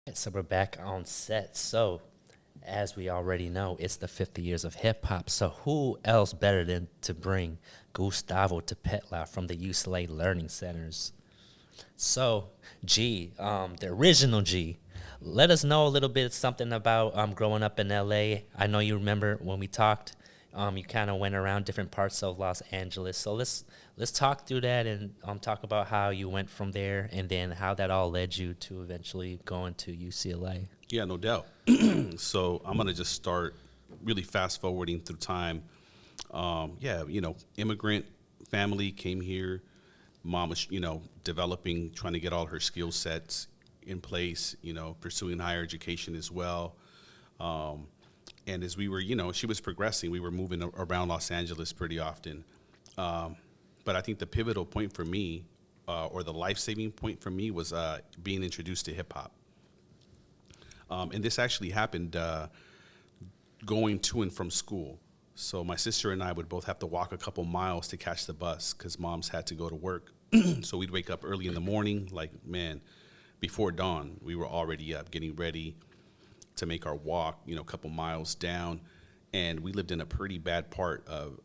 So we're back on set. So, as we already know, it's the 50 years of hip hop. So, who else better than to bring Gustavo Tepetla from the UCLA Learning Centers? So, G, the original G, let us know a little bit something about growing up in LA. I know you remember when we talked. You kind of went around different parts of Los Angeles. So let's talk through that and talk about how you went from there and then how that all led you to eventually going to UCLA. Yeah, no doubt. So I'm gonna just start really fast forwarding through time. Yeah, immigrant family came here. Mom was, developing, trying to get all her skill sets in place. Pursuing higher education as well. Um, and as we were, she was progressing. We were moving around Los Angeles pretty often. Um, but I think the pivotal point for me, or the life-saving point for me, was being introduced to hip hop. And this actually happened going to and from school. So my sister and I would both have to walk a couple miles to catch the bus because moms had to go to work. So we'd wake up early in the morning, like, man, before dawn, we were already up, getting ready to make our walk, a couple miles down. And we lived in a pretty bad part of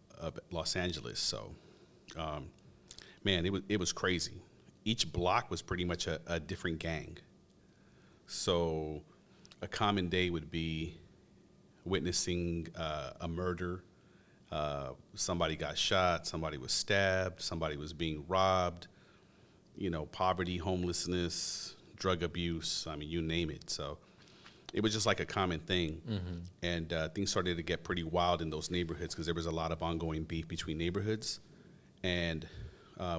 Los Angeles. So, um, man, it was crazy. Each block was pretty much a different gang. So a common day would be witnessing a murder. Somebody got shot, somebody was stabbed, somebody was being robbed, poverty, homelessness, drug abuse. I mean, you name it. So it was just like a common thing. And things started to get pretty wild in those neighborhoods because there was a lot of ongoing beef between neighborhoods. And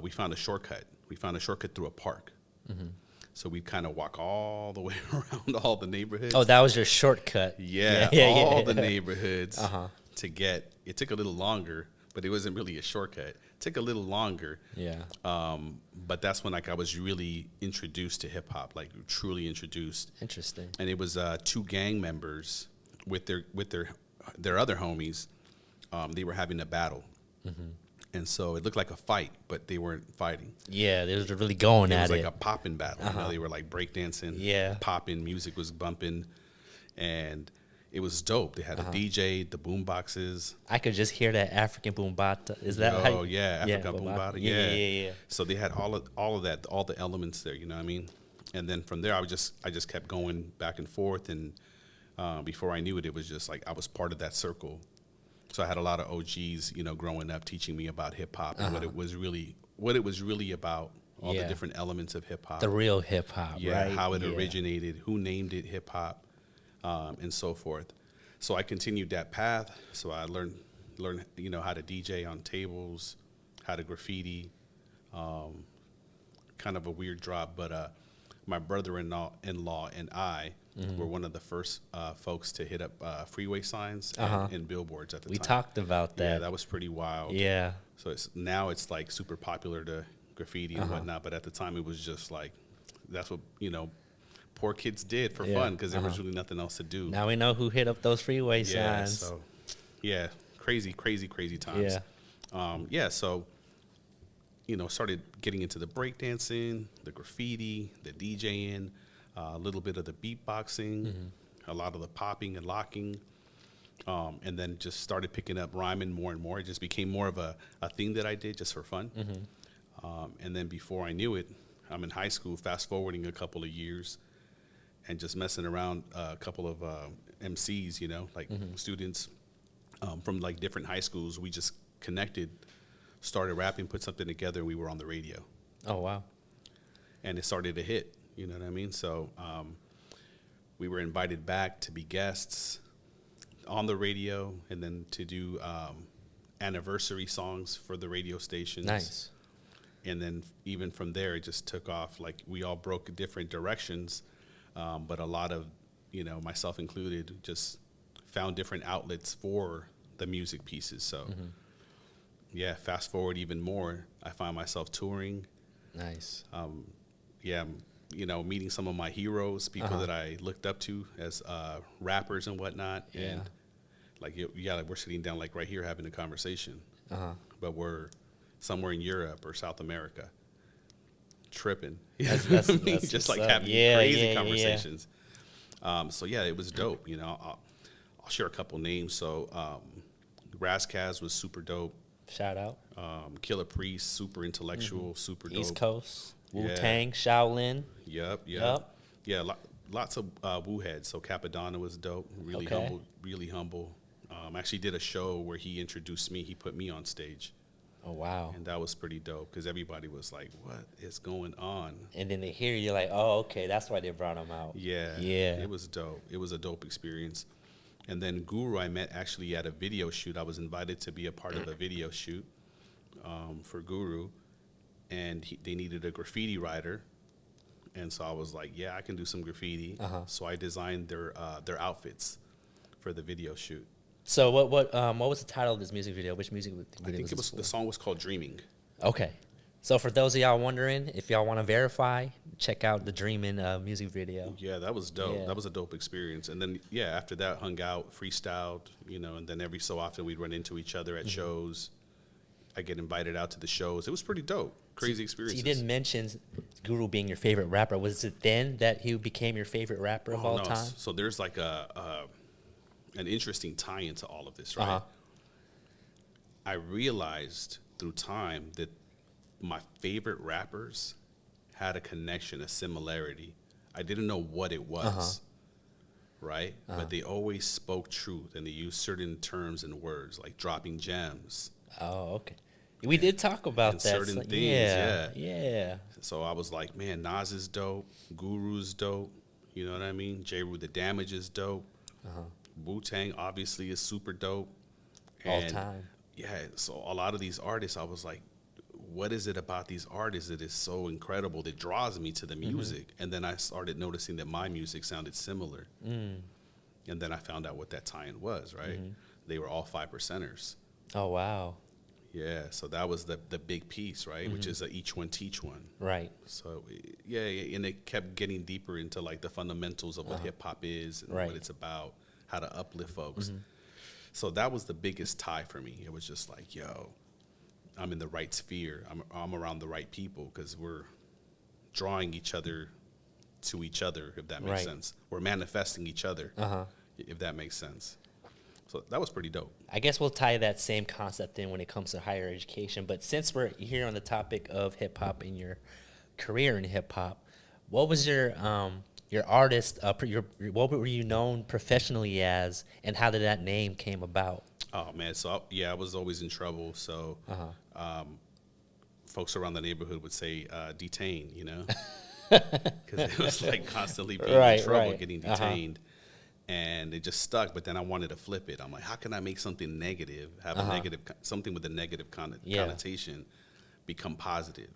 we found a shortcut. We found a shortcut through a park. So we'd kind of walk all the way around all the neighborhoods. Oh, that was your shortcut. Yeah, Yeah, all yeah. the neighborhoods Uh-huh. to get. It took a little longer, but it wasn't really a shortcut. It took a little longer, Yeah. but that's when like I was really introduced to hip hop, like truly introduced. Interesting. And it was two gang members with their other homies. They were having a battle, and so it looked like a fight, but they weren't fighting. Yeah, they was really going It was at like it. a popping battle. They were like breakdancing, Yeah. popping, music was bumping, and it was dope. They had a DJ, the boom boxes. I could just hear that African boombata. Is that how Oh yeah, Africa Boombata. Yeah, Yeah. yeah, yeah, yeah. So they had all of that, all the elements there. You know what I mean? And then from there, I just kept going back and forth, and before I knew it, it was just like I was part of that circle. So I had a lot of OGs, growing up, teaching me about hip hop and what it was really about, all the Yeah. different elements of hip hop. The real hip hop, Yeah, right? how it Yeah. originated, who named it hip hop, and so forth. So I continued that path. So I learned how to DJ on tables, how to graffiti. Kind of a weird drop, but my brother-in-law and I were one of the first folks to hit up freeway signs and billboards at the We time. talked about Yeah, that. that was pretty wild. Yeah. So it's like super popular to graffiti and whatnot, but at the time it was just like that's what poor kids did for Yeah, fun because there was really nothing else to do. Now we know who hit up those freeway Yeah, signs. so yeah, crazy, crazy, crazy times. Yeah. Yeah, so started getting into the breakdancing, the graffiti, the DJing, a little bit of the beatboxing, a lot of the popping and locking. And then just started picking up rhyming more and more. It just became more of a thing that I did just for fun. And then before I knew it, I'm in high school, fast forwarding a couple of years, and just messing around a couple of MCs, like students from like different high schools. We just connected, started rapping, put something together, and we were on the radio. Oh wow. And it started to hit, you know what I mean? So we were invited back to be guests on the radio and then to do anniversary songs for the radio stations. Nice. And then even from there, it just took off. Like we all broke different directions, but a lot of, myself included, just found different outlets for the music pieces. So yeah, fast forward even more, I find myself touring. Nice. Yeah, meeting some of my heroes, people that I looked up to as rappers and whatnot. Yeah. And like we're sitting down like right here having a conversation, but we're somewhere in Europe or South America, tripping. You know what I mean? that's Just what's like up. having Yeah, crazy yeah, yeah. conversations. So yeah, it was dope. You know, I'll share a couple names. So Razzcazz was super dope. Shout out. Killer Priest, super intellectual, super East dope. Coast, Wu Yeah. Tang, Shaolin. Yep. Yup. Yeah, lots of Wu heads. So Capadonna was dope. Really Okay. humble. Really humble. Actually did a show where he introduced me. He put me on stage, Oh wow. and that was pretty dope because everybody was like, "What is going on?" And then they hear you like, oh, okay, that's why they brought him out. Yeah, Yeah. it was dope. It was a dope experience. And then Guru, I met actually at a video shoot. I was invited to be a part of a video shoot for Guru, and they needed a graffiti writer. And so I was like, yeah, I can do some graffiti. So I designed their outfits for the video shoot. So what was the title of this music video? Which music video I think was this the song was called Dreaming. for? Okay. So for those of y'all wondering, if y'all want to verify, check out the Dreamin' music video. Yeah, that was dope. Yeah. That was a dope experience. And then, yeah, after that, hung out, freestyled, you know, and then every so often we'd run into each other at shows. I get invited out to the shows. It was pretty dope. Crazy So experiences. you didn't mention Guru being your favorite rapper. Was it then that he became your favorite rapper of all no. time? So there's like an interesting tie into all of this, right? Uh-huh. I realized through time that my favorite rappers had a connection, a similarity. I didn't know what it was, right? But they always spoke truth, and they used certain terms and words, like dropping gems. Oh, okay. We did talk about And that. certain So- things, yeah. So I was like, man, Nas is dope, Guru's dope, you know what I mean? J. Rue the Damage is dope. Wu-Tang obviously is super dope. All And time. yeah, so a lot of these artists, I was like, what is it about these artists that is so incredible that draws me to the music? And then I started noticing that my music sounded similar. And then I found out what that tie-in was, right? They were all 5%ers. Oh, wow. Yeah, so that was the big piece, right? Which is a each one teach one. Right. So yeah, and it kept getting deeper into like the fundamentals of what hip hop is and Right. what it's about, how to uplift folks. So that was the biggest tie for me. It was just like, yo, I'm in the right sphere. I'm around the right people because we're drawing each other to each other, if that makes Right. sense. We're manifesting each other, if that makes sense. So that was pretty dope. I guess we'll tie that same concept in when it comes to higher education. But since we're here on the topic of hip hop and your career in hip hop, what was your artist? What were you known professionally as, and how did that name came about? Oh man, so I was always in trouble. So folks around the neighborhood would say "Detane," you know, because it was like constantly being Right, in trouble, right. getting detained, and it just stuck. But then I wanted to flip it. I'm like, how can I make something negative, have a negative, something with a negative Yeah. connotation, become positive?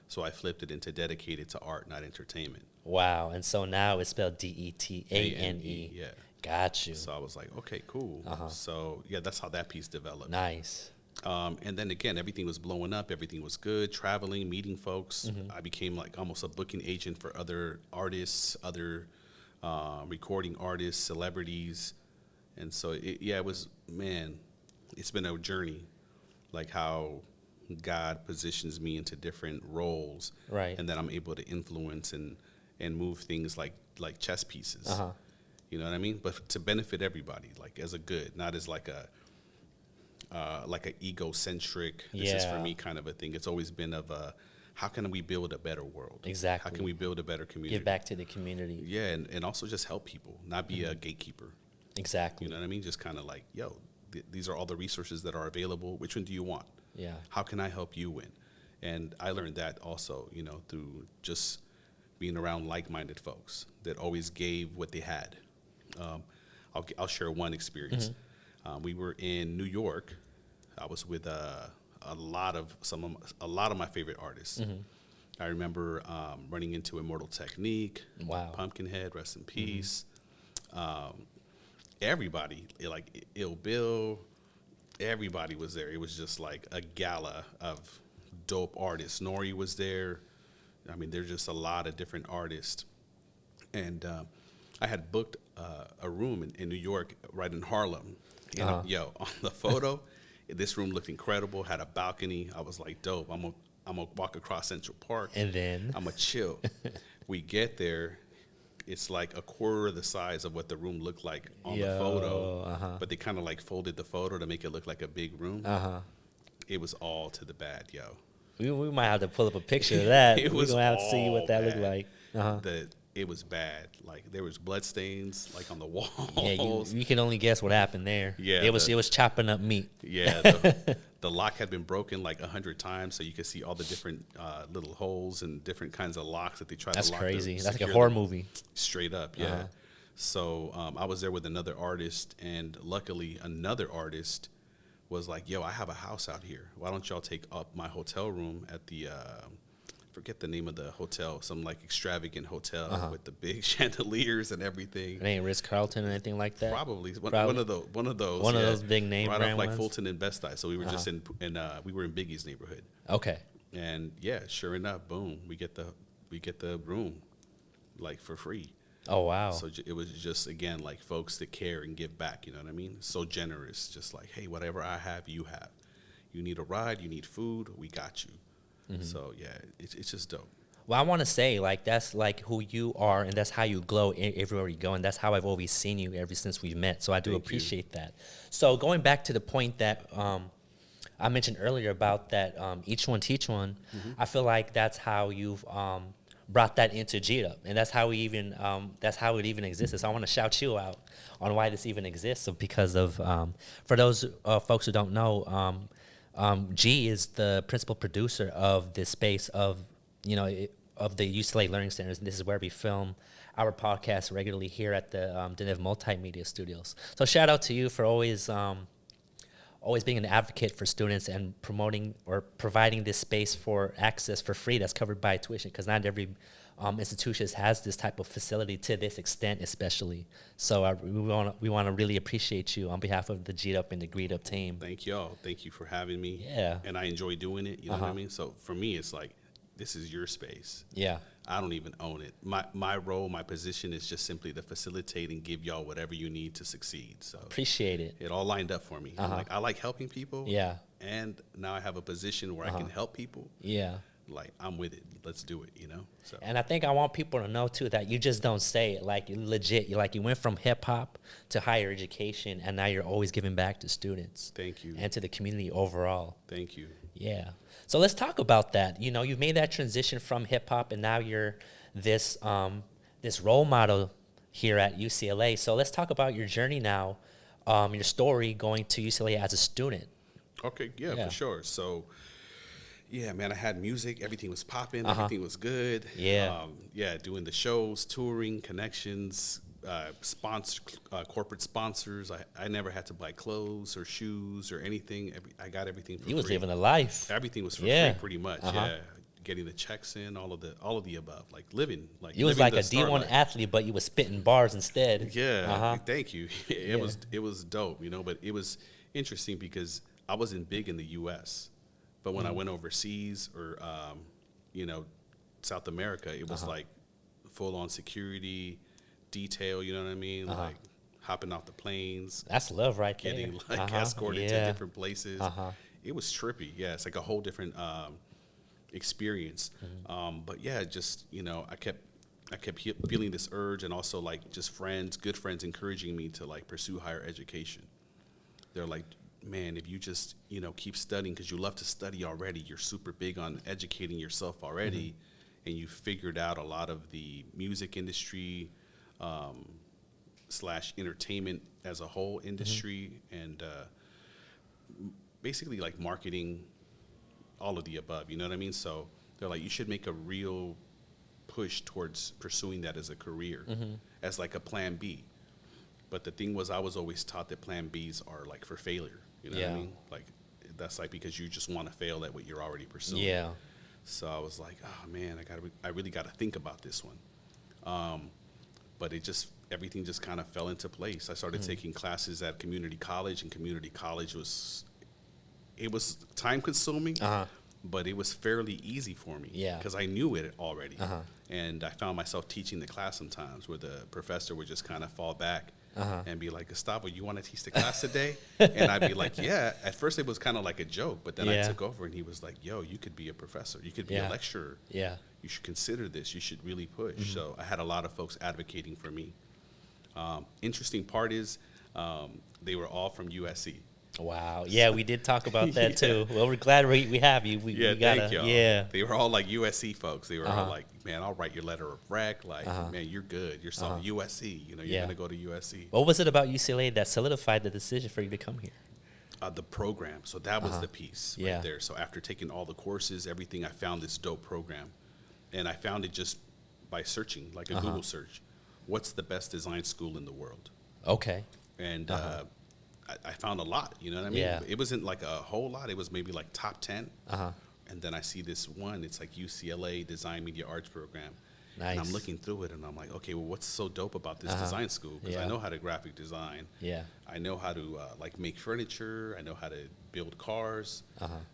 So I flipped it into dedicated to art, not entertainment. Wow. And so now it's spelled Detane. Yeah. Got you. So I was like, okay, cool. So yeah, that's how that piece developed. Nice. And then again, everything was blowing up. Everything was good. Traveling, meeting folks. I became like almost a booking agent for other artists, other recording artists, celebrities. And so, it was, man, it's been a journey, like how God positions me into different roles. Right. And then I'm able to influence and move things like chess pieces. You know what I mean? But to benefit everybody, like as a good, not as like a egocentric, this is for Yeah. me kind of a thing. It's always been of a, how can we build a better world? Exactly. How can we build a better community? Give back to the community. Yeah, and also just help people, not be a gatekeeper. Exactly. You know what I mean? Just kind of like, yo, these are all the resources that are available. Which one do you want? Yeah. How can I help you win? And I learned that also, you know, through just being around like-minded folks that always gave what they had. I'll share one experience. We were in New York. I was with a lot of my favorite artists. I remember running into Immortal Technique, Wow. Pumpkinhead, rest in peace. Everybody, like Ill Bill, everybody was there. It was just like a gala of dope artists. Nori was there. I mean, there's just a lot of different artists. And I had booked a room in New York, right in Harlem. And on the photo, this room looked incredible, had a balcony. I was like, dope. I'm gonna walk across Central Park. And then? I'm gonna chill. We get there. it's like a quarter of the size of what the room looked like on the Yo, photo, but they kind of like folded the photo to make it look like a big room. It was all to the bad, yo. We might have to pull up a picture of that. It We're was gonna have to see what all that looked bad. like. It was bad. Like there was blood stains like on the Yeah, walls. you can only guess what happened there. Yeah, it was chopping up meat. Yeah, the lock had been broken like 100 times, so you could see all the different little holes and different kinds of locks that they tried That's to lock. crazy. That's like a secure horror them. movie. Straight up, yeah. So I was there with another artist, and luckily another artist was like, "Yo, I have a house out here. Why don't y'all take up my hotel room at the forget the name of the hotel, some like extravagant hotel with the big chandeliers and everything." It ain't Ritz-Carlton or anything like that. Probably one Probably. of those One of yeah, those big name right brand off like ones? Fulton and Best Eye. So we were just in we were in Biggie's neighborhood. Okay. And yeah, sure enough, boom, we get the room like for free. Oh wow. So it was just again like folks that care and give back. You know what I mean? So generous, just like, hey, whatever I have, you have. You need a ride, you need food, we got you. So yeah, it's just dope. Well, I want to say, like, that's like who you are, and that's how you glow everywhere you go, and that's how I've always seen you ever since we've met. So I do Thank you. appreciate that. So going back to the point that I mentioned earlier about that each one teach one, I feel like that's how you've brought that into GDUP, and that's how it even exists. So I want to shout you out on why this even exists. So because of for those folks who don't know, G is the principal producer of this space of of the UCLA Learning Centers, and this is where we film our podcast regularly here at the Detane Multimedia Studios. So shout out to you for always being an advocate for students and promoting or providing this space for access for free that's covered by tuition, because not every institution has this type of facility to this extent, especially. So we want to really appreciate you on behalf of the GDUP and the GREEDUP team. Thank y'all. Thank you for having me. Yeah. And I enjoy doing it. You know what I mean? So for me, it's like, this is your space. Yeah. I don't even own it. My role, my position is just simply to facilitate and give y'all whatever you need to succeed. So Appreciate it. it all lined up for me. I like helping people. Yeah. And now I have a position where I can help people. Yeah. Like, I'm with it. Let's do it, So And I think I want people to know too that you just don't say it, like, you legit. You went from hip hop to higher education, and now you're always giving back to students. Thank you. And to the community overall. Thank you. Yeah. So let's talk about that. You've made that transition from hip hop, and now you're this this role model here at UCLA. So let's talk about your journey now, your story going to UCLA as a student. Okay, yeah, Yeah. for sure. So, yeah, man, I had music. Everything was popping. Everything was good. Yeah. Doing the shows, touring, connections, corporate sponsors. I never had to buy clothes or shoes or anything. I got everything for free. You was living a life. Everything was for Yeah. free, pretty much. Yeah, getting the checks in, all of the above, like living. Like You was living like the a star D1 life. athlete, but you was spitting bars instead. Yeah, thank you. Yeah. It was dope, but it was interesting because I wasn't big in the U.S., but when I went overseas or South America, it was like full on security, detail. You know what I mean? Like hopping off the planes, That's love right there. getting like escorted to different places. It was trippy. Yeah, it's like a whole different experience. But yeah, just I kept feeling this urge, and also like just good friends encouraging me to like pursue higher education. They're like, man, if you just keep studying, because you love to study already, you're super big on educating yourself already, and you figured out a lot of the music industry / entertainment as a whole industry, and basically like marketing, all of the above, you know what I mean? So they're like, you should make a real push towards pursuing that as a career, as like a plan B. But the thing was, I was always taught that plan Bs are like for failure, you know what I mean? Like, that's like because you just want to fail at what you're already pursuing. Yeah. So I was like, oh man, I really got to think about this one. But everything just kind of fell into place. I started taking classes at community college, and community college was time consuming, but it was fairly easy for me. Yeah. Because I knew it already. And I found myself teaching the class sometimes where the professor would just kind of fall back and be like, Gustavo, you want to teach the class today? And I'd be like, yeah. At first it was kind of like a joke, but then I took over, and he was like, yo, you could be a professor. You could be a lecturer. Yeah. you should consider this. You should really push. So I had a lot of folks advocating for me. Interesting part is they were all from USC. Wow. Yeah, we did talk about that Yeah. too. Well, we're glad we have you. We gotta, thank y'all. yeah. They were all like USC folks. They were all like, man, I'll write your letter of rec. Like, man, you're good. You're solid. USC. You know, you're gonna go to USC. What was it about UCLA that solidified the decision for you to come here? The program. So that was the piece Yeah. right there. So after taking all the courses, everything, I found this dope program, and I found it just by searching, like a Google search. What's the best design school in the world? Okay. And I found a lot, you know what I mean? Yeah. It wasn't like a whole lot. It was maybe like top 10. Uh-huh. And then I see this one. It's like UCLA Design Media Arts Program. Nice. And I'm looking through it, and I'm like, okay, well, what's so dope about this design school? Because I Yeah. know how to graphic design. Yeah. I know how to like make furniture. I know how to build cars.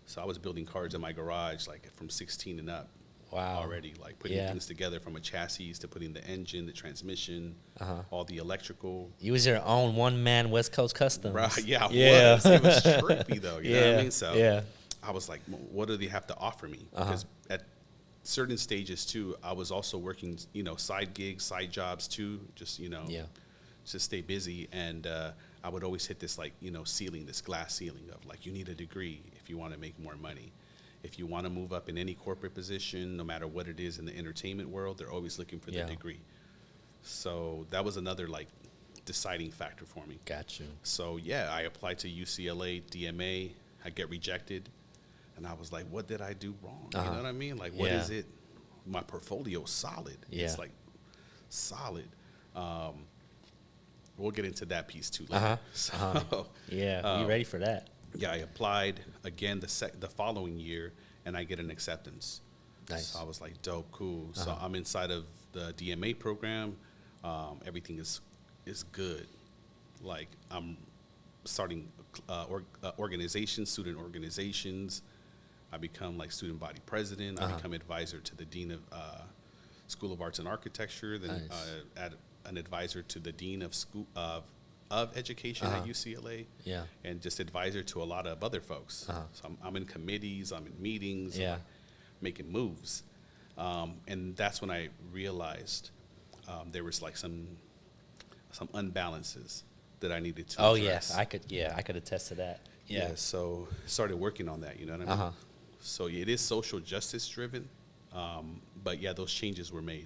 So I was building cars in my garage, like from 16 and up. Wow. Already, like putting Yeah. things together from a chassis to putting the engine, the transmission, all the electrical. You was your own one-man West Coast Customs. Right, yeah, Yeah. it was trippy though. You know what I mean? So yeah. I was like, what do they have to offer me? Because at certain stages too, I was also working, you know, side gigs, side jobs too, just, you know, Yeah. to stay busy. And I would always hit this, like, you know, ceiling, this glass ceiling of like, you need a degree if you want to make more money. If you want to move up in any corporate position, no matter what it is in the entertainment world, they're always looking for the Yeah. degree. So that was another like deciding factor for me. Got you. So yeah, I applied to UCLA DMA. I get rejected, and I was like, "What did I do wrong?" You know what I mean? Like, what Yeah. is it? My portfolio's solid. Yeah. It's like solid. We'll get into that piece too later. So, Yeah. You ready for that? yeah, I applied again the following year, and I get an acceptance. Nice. So I was like, dope, cool. So I'm inside of the DMA program. Everything is good. Like, I'm starting organizations, student organizations. I become like student body president. I become advisor to the dean of School of Arts and Architecture. Then an advisor to the dean of school of education at UCLA. Yeah. And just advisor to a lot of other folks. So I'm in committees, I'm in meetings, Yeah. I'm making moves. And that's when I realized there was like some unbalances that I needed to Oh address. yeah. I could attest to that. Yeah. So started working on that, you know what I mean? So it is social justice driven. But yeah, those changes were made.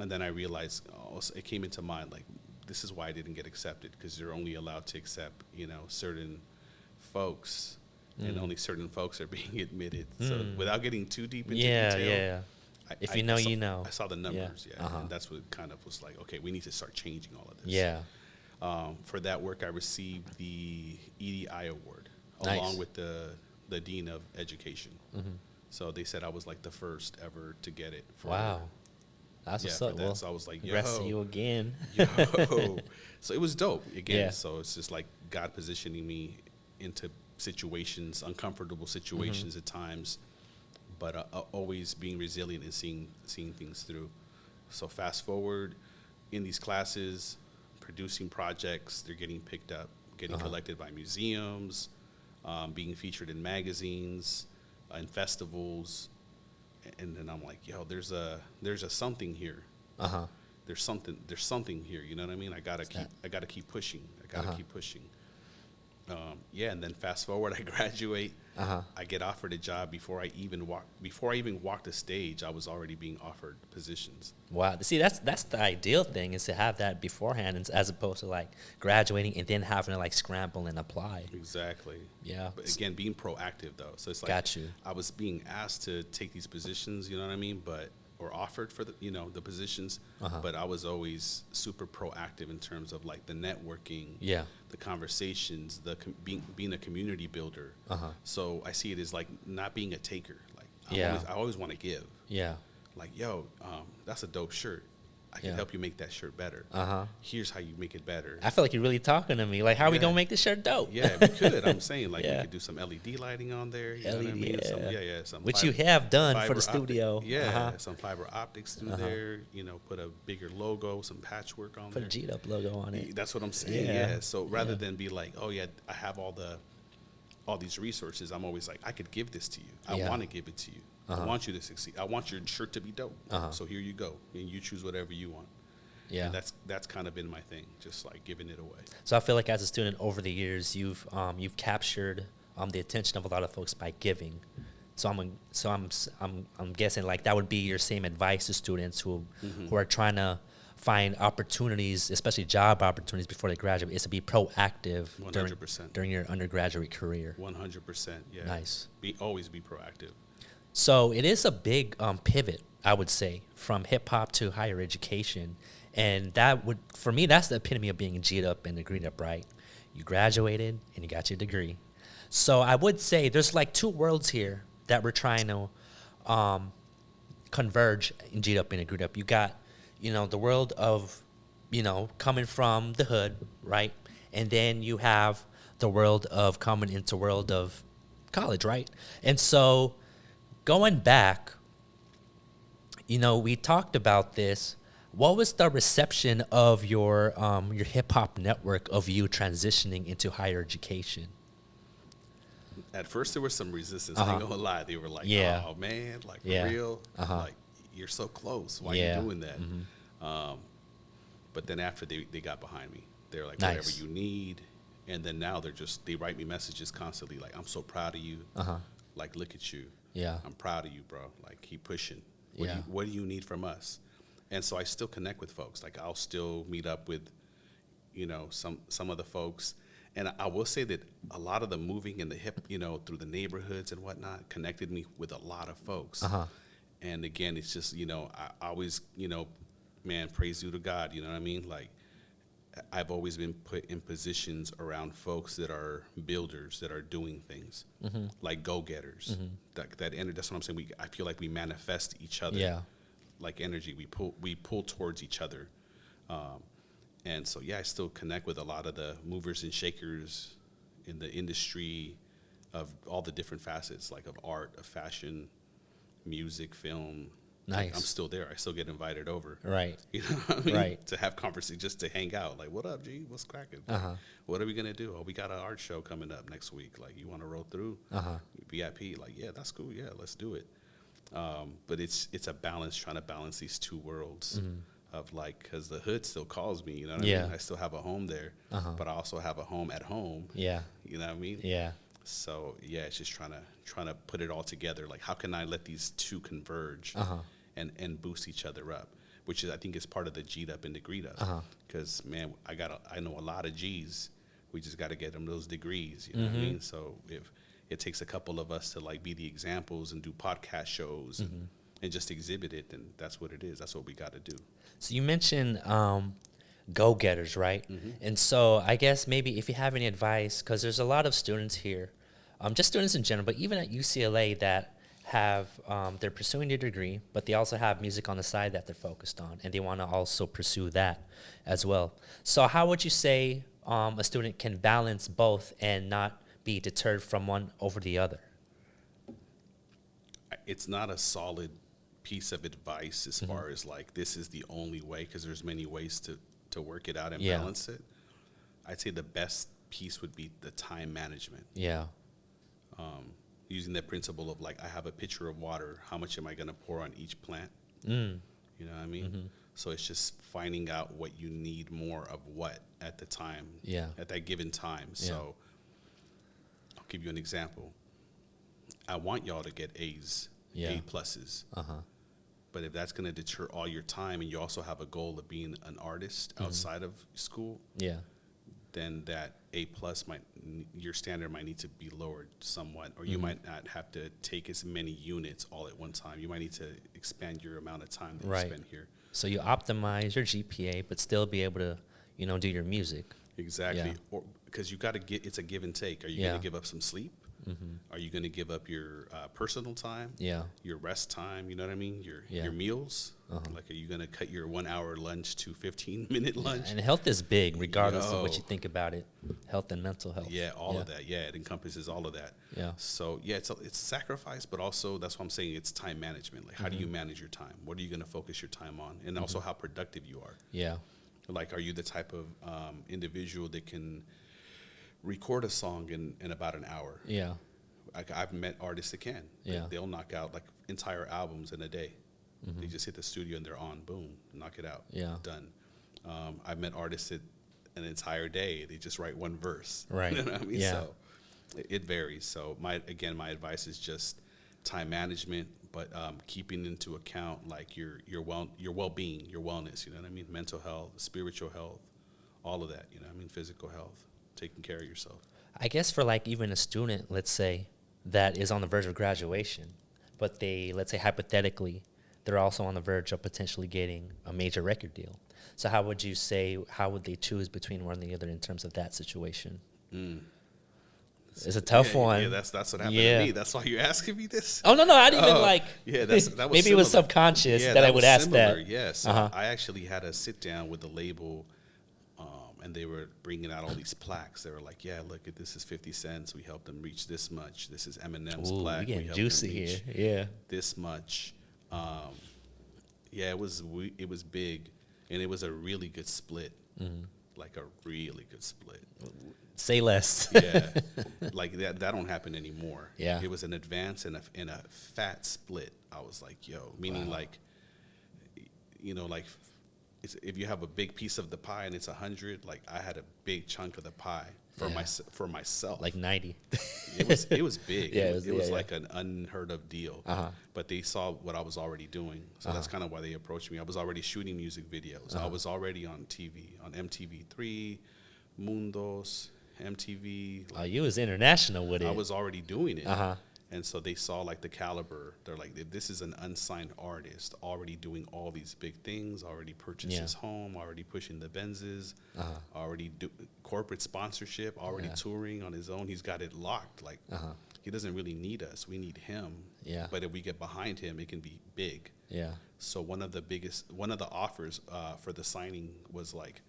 And then I realized, it came into mind, like, this is why I didn't get accepted, because they're only allowed to accept, you know, certain folks, and only certain folks are being admitted. So without getting too deep into Yeah. detail, Yeah. If you know, I saw, you know. I saw the numbers, Yeah. and that's what kind of was like, okay, we need to start changing all of this. Yeah. For that work, I received the EDI award Nice. along with the dean of education. So they said I was like the first ever to get it. Wow. That's what's for up. that. Well, So I was like, congrats to you again. yo. So it was dope again. Yeah. So it's just like God positioning me into situations, uncomfortable situations at times, but always being resilient and seeing things through. So fast forward in these classes, producing projects, they're getting picked up, getting collected by museums, being featured in magazines, in festivals, and then I'm like, yo, there's a something here. There's something here. You know what I mean? I gotta keep pushing. I gotta keep pushing. Yeah, and then fast forward, I graduate. I get offered a job before I even walk the stage. I was already being offered positions. Wow. See, that's the ideal thing, is to have that beforehand, as opposed to like graduating and then having to like scramble and apply. Exactly. Yeah. But again, being proactive though. So it's like, Got you. I was being asked to take these positions. You know what I mean? Or offered for the positions, but I was always super proactive in terms of like the networking, Yeah. the conversations, being a community builder. So I see it as like not being a taker. Like I always want to give. Yeah. Like, yo, that's a dope shirt. I can Yeah. help you make that shirt better. Here's how you make it better. I feel like you're really talking to me. Like, how are we Yeah. gonna make this shirt dope? Yeah, we could. I'm saying, like, Yeah. we could do some LED lighting on there. You know what I mean? Some Which you have done for fiber the studio. Yeah, some fiber optics through there. You know, put a bigger logo, some patchwork on Put a there. G-Up logo on it. That's what I'm saying. Yeah. Yeah. So rather than be like, oh yeah, I have all the all these resources, I'm always like, I could give this to you. I Yeah. want to give it to you. I want you to succeed. I want your shirt to be dope. So here you go, and you choose whatever you want. Yeah. And that's kind of been my thing, just like giving it away. So I feel like as a student over the years, you've captured the attention of a lot of folks by giving. So I'm guessing like that would be your same advice to students who are trying to find opportunities, especially job opportunities before they graduate, is to be proactive 100%. during your undergraduate career. 100%. Yeah. Nice. Always be proactive. So it is a big pivot, I would say, from hip hop to higher education. And for me, that's the epitome of being G'd up and agreed up, right? You graduated and you got your degree. So I would say there's like two worlds here that we're trying to converge in G'd up and agreed up. You got, the world of, coming from the hood, right? And then you have the world of coming into world of college, right? And so going back, we talked about this. What was the reception of your hip hop network of you transitioning into higher education? At first, there was some resistance. I ain't gonna lie. They were like, Yeah. "Oh man, like for Yeah. real, like you're so close. Why Yeah. are you doing that?" But then after they got behind me, they're like, Nice. "Whatever you need." And then now they write me messages constantly, like, "I'm so proud of you. Like, look at you. Yeah. I'm proud of you, bro. Like, keep pushing. Yeah. What do you need from us?" And so I still connect with folks. Like, I'll still meet up with, some of the folks. And I will say that a lot of the moving in the hip, through the neighborhoods and whatnot, connected me with a lot of folks. And again, it's just, I always, man, praise you to God. You know what I mean? Like, I've always been put in positions around folks that are builders, that are doing things, like go-getters. That's what I'm saying. I feel like we manifest each other. Yeah. Like energy, we pull towards each other. And so, I still connect with a lot of the movers and shakers in the industry of all the different facets, like of art, of fashion, music, film. Nice. Like, I'm still there. I still get invited over. Right. You know what I mean? Right. To have conversation, just to hang out. Like, what up, G? What's cracking? What are we going to do? Oh, we got an art show coming up next week. Like, you want to roll through? VIP? Like, yeah, that's cool. Yeah, let's do it. But it's a balance, trying to balance these two worlds. Of like, because the hood still calls me, you know what I mean? I still have a home there, but I also have a home at home. Yeah. You know what I mean? Yeah. So it's just trying to put it all together. Like, how can I let these two converge and boost each other up? Which I think is part of the G'd up and degreed up. Because man, I know a lot of G's. We just got to get them those degrees. You know what I mean? So if it takes a couple of us to like be the examples and do podcast shows and just exhibit it, then that's what it is. That's what we got to do. So you mentioned go-getters, right? And so I guess maybe if you have any advice, because there's a lot of students here, just students in general, but even at UCLA that have, they're pursuing their degree, but they also have music on the side that they're focused on, and they want to also pursue that as well. So how would you say a student can balance both and not be deterred from one over the other? It's not a solid piece of advice as far as like this is the only way, because there's many ways to work it out and balance it. I'd say the best piece would be the time management. Yeah. Using that principle of like, I have a pitcher of water, how much am I going to pour on each plant? You know what I mean? So it's just finding out what you need more of what at the time, at that given time. So I'll give you an example. I want y'all to get A's, A pluses. But if that's going to deter all your time, and you also have a goal of being an artist outside of school, then that A plus your standard might need to be lowered somewhat, or you might not have to take as many units all at one time. You might need to expand your amount of time that you spend here. So you optimize your GPA, but still be able to, do your music. Exactly. Or because you got to it's a give and take. Are you going to give up some sleep? Are you going to give up your personal time? Your rest time? You know what I mean? Your meals? Like, are you going to cut your 1 hour lunch to 15-minute lunch? And health is big, regardless of what you think about it. Health and mental health. Yeah, all of that. Yeah, it encompasses all of that. So it's sacrifice, but also that's what I'm saying. It's time management. Like, how do you manage your time? What are you going to focus your time on? And also how productive you are. Like, are you the type of individual that can record a song in about an hour. Yeah. I've met artists that can. Yeah. They'll knock out like entire albums in a day. Mm-hmm. They just hit the studio and they're on, boom, knock it out, Yeah. done. I've met artists that an entire day they just write one verse. Right. You know what I mean? Yeah. So it varies. So my advice is just time management, but keeping into account like your well-being, your wellness. You know what I mean? Mental health, spiritual health, all of that. You know what I mean? Physical health, taking care of yourself. I guess for like even a student, let's say, that is on the verge of graduation, but they, let's say hypothetically, they're also on the verge of potentially getting a major record deal. So how would they choose between one or the other in terms of that situation? It's a tough one. Yeah, that's what happened to me. That's why you're asking me this. Oh, no, I didn't even like. Yeah, that was maybe similar. it was subconscious that I would ask similar. that. Yes, I actually had a sit down with the label, and they were bringing out all these plaques. They were like, "Yeah, look, this is 50 cents. We helped them reach this much. This is Eminem's Ooh, plaque. we getting juicy here. Yeah, this much." Yeah, it was big, and it was a really good split. Like a really good split. Say less. Yeah, like that don't happen anymore. Yeah, it was an advance and a fat split. I was like, yo, meaning like, you know, like if you have a big piece of the pie and it's 100, like I had a big chunk of the pie for myself. Like 90. It was big. Yeah, it was like an unheard of deal. But they saw what I was already doing, so that's kind of why they approached me. I was already shooting music videos. I was already on TV, on MTV3, Mundos, MTV. Oh, you was international with it. I was already doing it. And so they saw like the caliber. They're like, if this is an unsigned artist already doing all these big things, already purchased his home, already pushing the Benzes, already do corporate sponsorship, already touring on his own. He's got it locked. Like he doesn't really need us. We need him. Yeah. But if we get behind him, it can be big. Yeah. So one of the offers for the signing was like,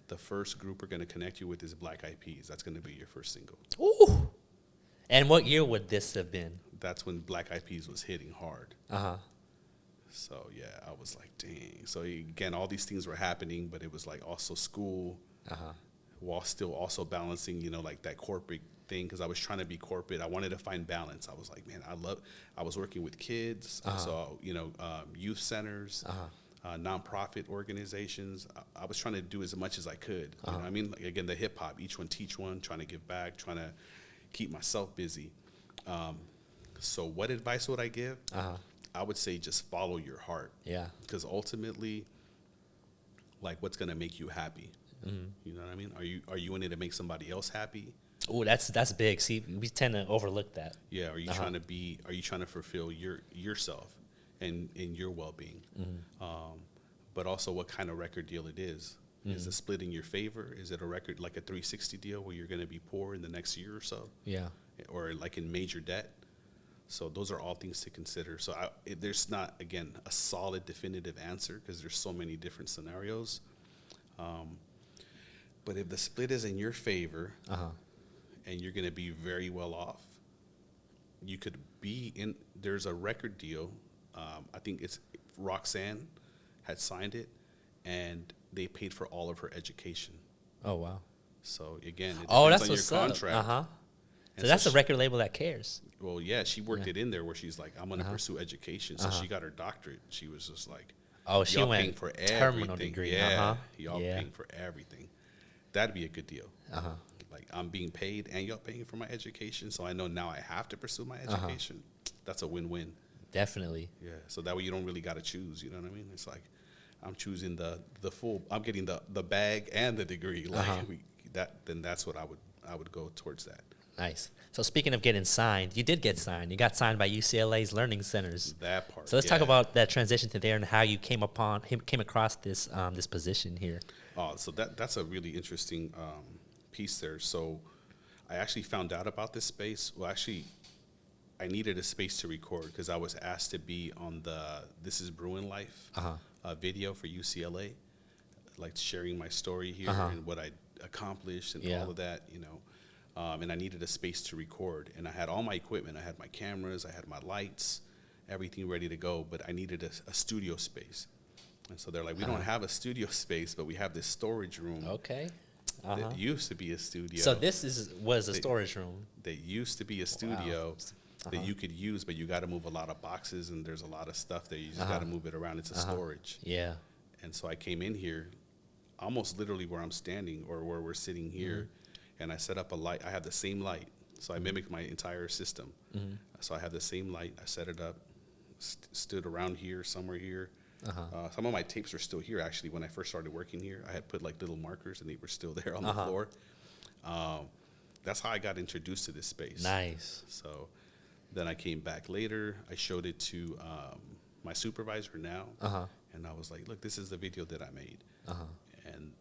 the first group we're going to connect you with is Black Eyed Peas. That's going to be your first single. Ooh. And what year would this have been? That's when Black Eyed Peas was hitting hard. So, yeah, I was like, dang. So, again, all these things were happening, but it was like also school while still also balancing, you know, like that corporate thing because I was trying to be corporate. I wanted to find balance. I was like, man, I was working with kids. So, you know, youth centers. Nonprofit organizations. I was trying to do as much as I could. You know what I mean? Like, again, the hip hop, each one teach one, trying to give back, trying to keep myself busy. So what advice would I give? I would say just follow your heart. Yeah. Because ultimately, like, what's going to make you happy? You know what I mean? Are you in it to make somebody else happy? Oh, that's big. See, we tend to overlook that. Yeah. Are you trying to fulfill yourself? And your well-being, but also what kind of record deal it is. Is it split in your favor? Is it a record like a 360 deal where you're going to be poor in the next year or so? Yeah. Or like in major debt? So those are all things to consider. So there's not, again, a solid definitive answer because there's so many different scenarios. But if the split is in your favor and you're going to be very well off, you could there's a record deal. I think it's Roxanne had signed it, and they paid for all of her education. Oh, wow. So, again, it depends on your contract. So that's a record label that cares. Well, yeah, she worked it in there where she's like, I'm going to pursue education. So she got her doctorate. She was just like, she went paying for terminal everything. Degree. Yeah, y'all paying for everything. That'd be a good deal. Like, I'm being paid and y'all paying for my education, so I know now I have to pursue my education. That's a win-win. Definitely. Yeah. So that way you don't really got to choose. You know what I mean? It's like I'm choosing the full. I'm getting the bag and the degree. Like then that's what I would go towards that. Nice. So speaking of getting signed, you did get signed. You got signed by UCLA's Learning Centers. That part. So let's talk about that transition to there and how you came across this this position here. Oh, so that's a really interesting piece there. So I actually found out about this space. Well, actually, I needed a space to record because I was asked to be on the This Is Bruin Life video for UCLA, like sharing my story here and what I accomplished and all of that, you know. And I needed a space to record. And I had all my equipment. I had my cameras. I had my lights, everything ready to go. But I needed a studio space. And so they're like, we don't have a studio space, but we have this storage room. Okay. that used to be a studio. So this was a that, storage room. that used to be a studio that Uh-huh. you could use, but you got to move a lot of boxes, and there's a lot of stuff that you just got to move it around. It's a storage. Yeah. And so I came in here, almost literally where I'm standing or where we're sitting here, and I set up a light. I have the same light, so I mimicked my entire system. So I have the same light. I set it up, stood around here, somewhere here. Some of my tapes are still here, actually. When I first started working here, I had put like little markers, and they were still there on the floor. That's how I got introduced to this space. Nice. So then I came back later. I showed it to my supervisor now, and I was like, "Look, this is the video that I made." And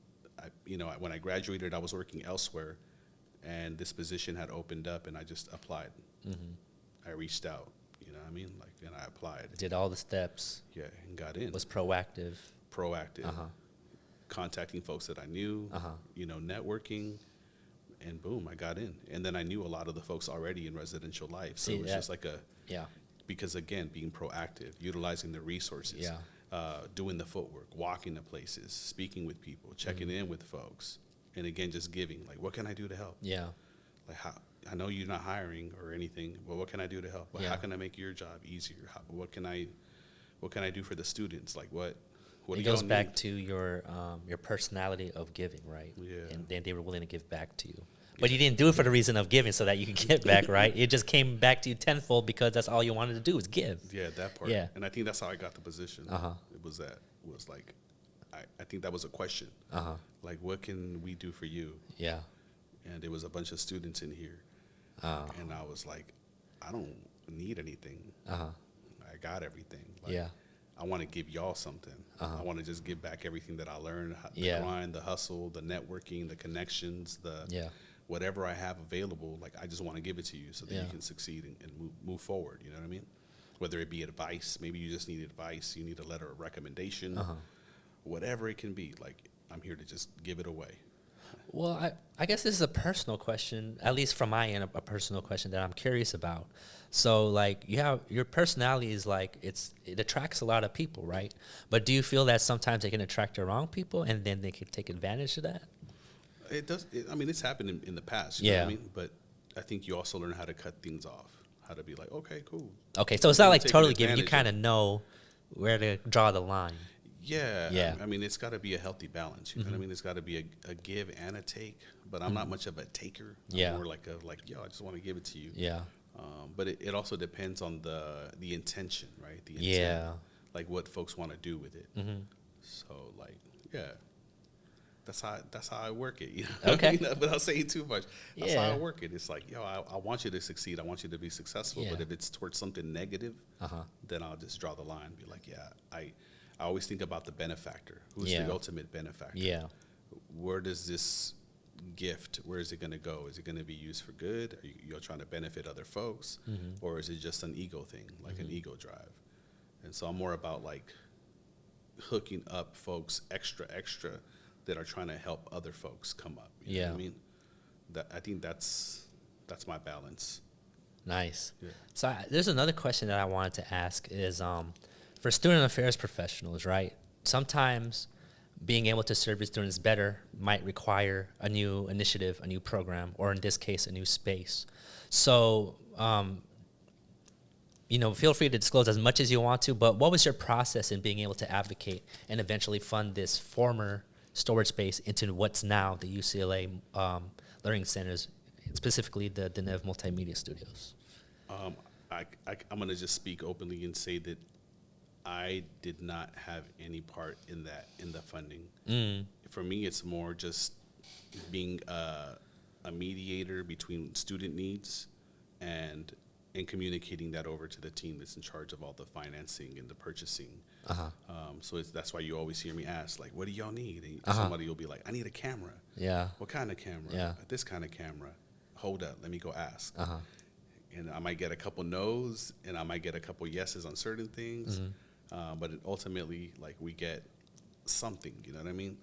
when I graduated, I was working elsewhere, and this position had opened up, and I just applied. I reached out, you know what I mean? Like, and I applied. Did all the steps. Yeah, and got in. Was proactive. Contacting folks that I knew, networking, and boom, I got in. And then I knew a lot of the folks already in residential life. So it was just like because again, being proactive, utilizing the resources, doing the footwork, walking to places, speaking with people, checking in with folks, and again, just giving. Like, what can I do to help? Yeah. Like, how, I know you're not hiring or anything, but what can I do to help? Well, how can I make your job easier? What can I do for the students? Like, what it goes back to your personality of giving, right? Yeah. And then they were willing to give back to you. But you didn't do it for the reason of giving so that you could get back, right? It just came back to you tenfold because that's all you wanted to do was give. Yeah, that part. Yeah. And I think that's how I got the position. It was like, I think that was a question. Like, what can we do for you? Yeah. And there was a bunch of students in here. And I was like, I don't need anything. I got everything. Like, I want to give y'all something. I want to just give back everything that I learned, the grind, the hustle, the networking, the connections, whatever I have available. Like, I just want to give it to you so that you can succeed and move forward. You know what I mean? Whether it be advice, maybe you just need advice, you need a letter of recommendation, whatever it can be. Like, I'm here to just give it away. Well, I guess this is a personal question, at least from my end, a personal question that I'm curious about. So, like, your personality is like, it attracts a lot of people, right? But do you feel that sometimes it can attract the wrong people and then they can take advantage of that? It does. It's happened in the past. You know what I mean? But I think you also learn how to cut things off, how to be like, okay, cool. Okay, so it's not like totally giving. You kind of know where to draw the line. Yeah. It's got to be a healthy balance. You know what I mean? It's got to be a give and a take. But I'm not much of a taker. I'm more like I just want to give it to you. Yeah. But it also depends on the intention, right? The intent, like what folks want to do with it. So that's how I work it. You know? Okay. Without saying too much, that's how I work it. It's like, I want you to succeed. I want you to be successful. But if it's towards something negative, then I'll just draw the line. Be like, I always think about the benefactor. Who's the ultimate benefactor? Yeah. Where does this gift, where is it going to go? Is it going to be used for good? Are you trying to benefit other folks? Or is it just an ego thing, like an ego drive? And so I'm more about like hooking up folks extra that are trying to help other folks come up. You know what I mean? I think that's my balance. Nice. Yeah. So there's another question that I wanted to ask is for student affairs professionals, right? Sometimes being able to serve your students better might require a new initiative, a new program, or in this case, a new space. So, feel free to disclose as much as you want to, but what was your process in being able to advocate and eventually fund this former storage space into what's now the UCLA Learning Centers, specifically the Denev Multimedia Studios? I'm going to just speak openly and say that I did not have any part in the funding. For me, it's more just being a mediator between student needs and communicating that over to the team that's in charge of all the financing and the purchasing. So that's why you always hear me ask, like, what do y'all need? And somebody will be like, I need a camera. Yeah. What kind of camera? Yeah. This kind of camera. Hold up, let me go ask. And I might get a couple no's, and I might get a couple yeses on certain things. But ultimately, like, we get something, you know what I mean?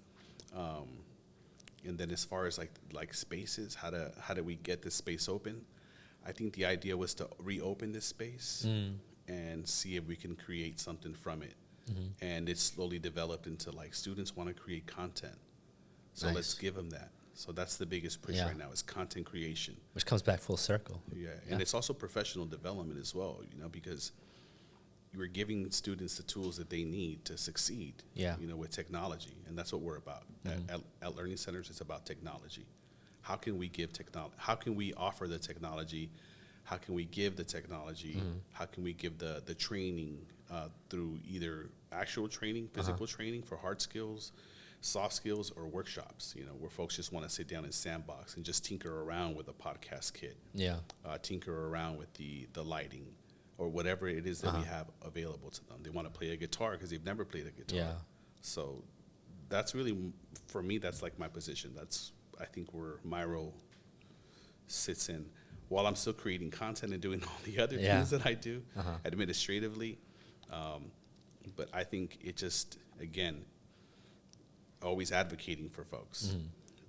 And then as far as like spaces, how do we get this space open? I think the idea was to reopen this space and see if we can create something from it. And it slowly developed into like students want to create content. So let's give them that. So that's the biggest push Yeah. right now is content creation. Which comes back full circle. Yeah, Yeah. and it's also professional development as well, because you are giving students the tools that they need to succeed, Yeah. with technology, and that's what we're about. At Learning Centers, it's about technology. How can we give technology? How can we offer the technology? How can we give the technology? How can we give the training through either actual training, physical training for hard skills, soft skills, or workshops, where folks just want to sit down and sandbox and just tinker around with a podcast kit, Yeah. tinker around with the lighting or whatever it is that we have available to them. They want to play a guitar because they've never played a guitar. Yeah. So that's really, for me, that's like my position. That's, I think, where my role sits in. While I'm still creating content and doing all the other things that I do administratively. But I think it just, again, always advocating for folks.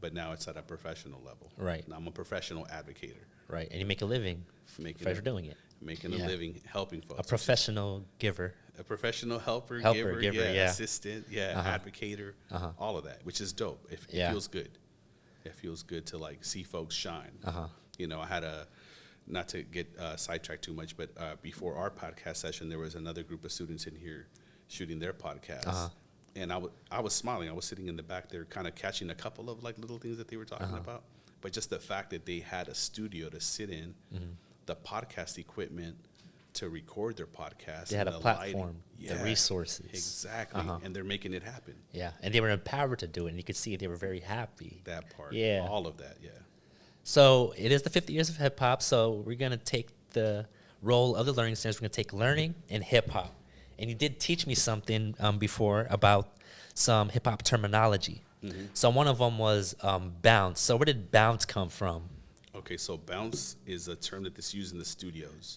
But now it's at a professional level. Right. Now I'm a professional advocator. Right. And you make a living for doing it. Making a living, helping folks. A professional giver. A professional helper, giver, assistant, advocator, all of that, which is dope. It feels good. It feels good to like see folks shine. I had not to get sidetracked too much, but before our podcast session, there was another group of students in here shooting their podcast. And I was smiling. I was sitting in the back there kind of catching a couple of like little things that they were talking about. But just the fact that they had a studio to sit in, the podcast equipment to record their podcast. They had a platform, the resources. Exactly. And they're making it happen. Yeah. And they were empowered to do it. And you could see they were very happy. That part. Yeah. All of that, yeah. So it is the 50 years of hip hop. So we're going to take the role of the Learning Centers. We're going to take learning and hip hop. And you did teach me something before about some hip hop terminology. So one of them was bounce. So where did bounce come from? Okay, so bounce is a term that's used in the studios.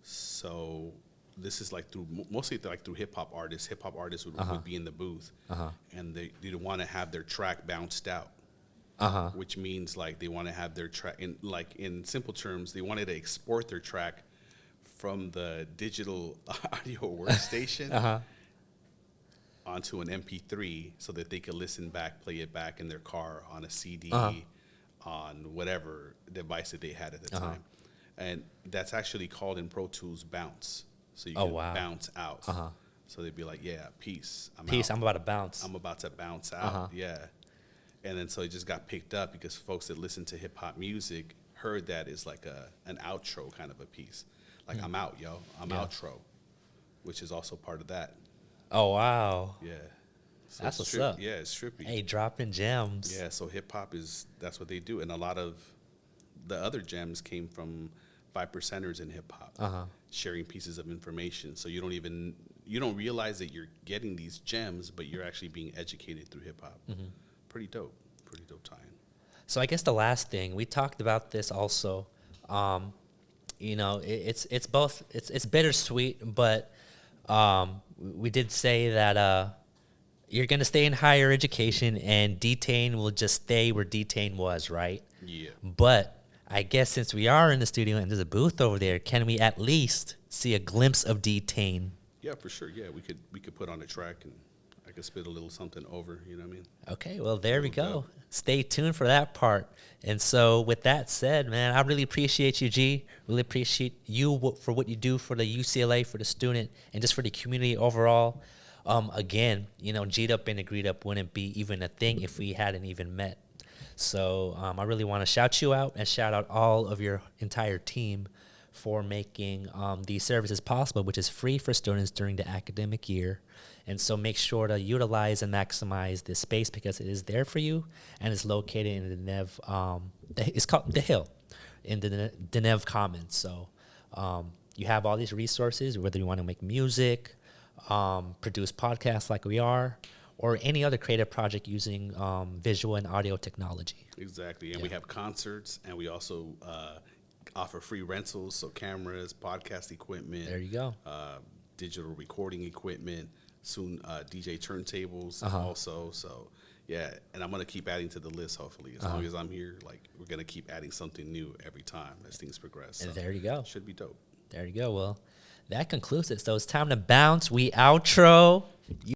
So this is like mostly like through hip hop artists. Hip hop artists would be in the booth, and they want to have their track bounced out. Which means like they want to have their track in simple terms, they wanted to export their track from the digital audio workstation onto an MP3 so that they could listen back, play it back in their car on a CD, on whatever device that they had at the time. And that's actually called in Pro Tools bounce. So you can bounce out. So they'd be like, yeah, peace. I'm about to bounce. I'm about to bounce out. Yeah. And then so it just got picked up because folks that listen to hip hop music heard that as like an outro kind of a piece. Like, I'm out, yo. I'm outro, which is also part of that. Oh, wow. Yeah. So that's what's up. Yeah, it's trippy. Hey, dropping gems. Yeah, so hip hop that's what they do. And a lot of the other gems came from 5%ers in hip hop, sharing pieces of information. So you don't realize that you're getting these gems, but you're actually being educated through hip hop. Pretty dope tie-in. So I guess the last thing, we talked about this also. It's both, it's bittersweet, but we did say that you're going to stay in higher education and Detane will just stay where Detane was, right? Yeah. But I guess since we are in the studio and there's a booth over there, can we at least see a glimpse of Detane? Yeah, for sure. Yeah, we could put on a track and I could spit a little something over, you know what I mean? Okay, well, there we go. Stay tuned for that part. And so with that said, man, I really appreciate you, G. Really appreciate you for what you do for the UCLA, for the student, and just for the community overall. Again, G'd Up and Agreed Up wouldn't be even a thing if we hadn't even met. So I really want to shout you out and shout out all of your entire team for making these services possible, which is free for students during the academic year. And so make sure to utilize and maximize this space because it is there for you and it's located in the Nev, it's called The Hill in the Nev Commons. So you have all these resources, whether you want to make music, produce podcasts like we are, or any other creative project using visual and audio technology. Exactly. And we have concerts and we also offer free rentals, so cameras, podcast equipment. There you go. Digital recording equipment. Soon DJ turntables also. So yeah, and I'm gonna keep adding to the list. Hopefully, as long as I'm here, like we're gonna keep adding something new every time as things progress. And so there you go. Should be dope. There you go. Well, that concludes it. So it's time to bounce. We outro.